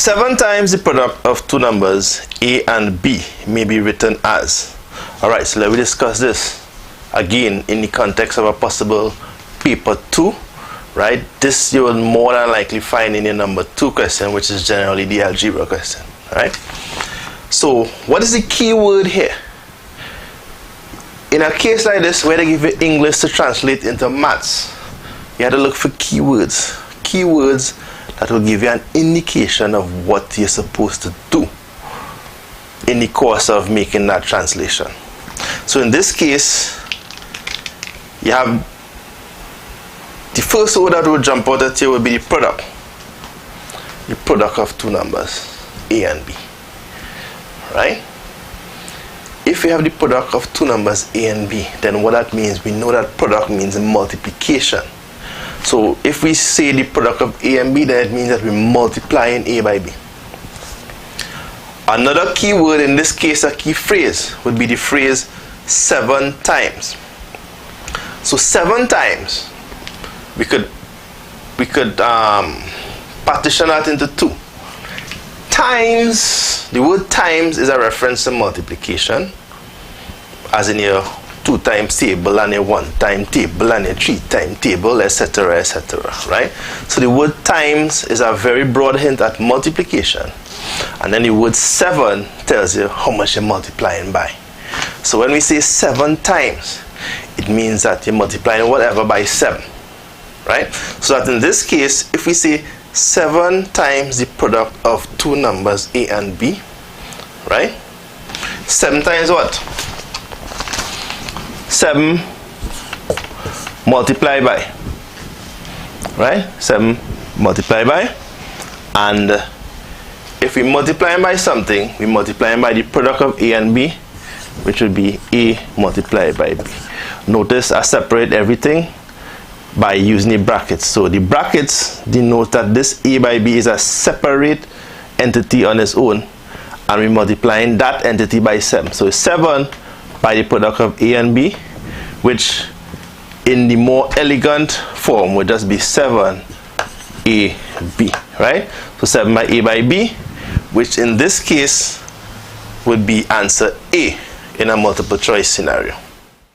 7 times the product of two numbers a and b may be written as. Alright, so let me discuss this again in the context of a possible paper 2. Right, this you will more than likely find in your number 2 question, which is generally the algebra question. Right, so what is the key word here? In a case like this where they give you English to translate into maths, you have to look for keywords that will give you an indication of what you're supposed to do in the course of making that translation. So in this case, you have the first word that will jump out at you will be the product of two numbers a and b. Right, if you have the product of two numbers a and b, then what that means, we know that product means multiplication. So if we say the product of a and b, then it means that we're multiplying a by b. Another key word in this case, a key phrase, would be the phrase 7 times. So 7 times, we could partition that into 2. Times, the word times is a reference to multiplication, as in your 2 times table and your 1 time table and your 3 time table, etc., etc. Right? So the word times is a very broad hint at multiplication, and then the word 7 tells you how much you're multiplying by. So when we say 7 times, it means that you're multiplying whatever by 7. Right? So that in this case, if we say 7 times the product of two numbers a and b, right? 7 times what? 7 multiplied by, right? 7 multiplied by, and if we multiply by something, we multiply by the product of a and b, which would be a multiplied by b. Notice I separate everything by using the brackets. So the brackets denote that this a by b is a separate entity on its own, and we're multiplying that entity by 7. So 7 by the product of a and b, which in the more elegant form would just be 7ab, right? So 7 by a by b, which in this case would be answer A in a multiple choice scenario.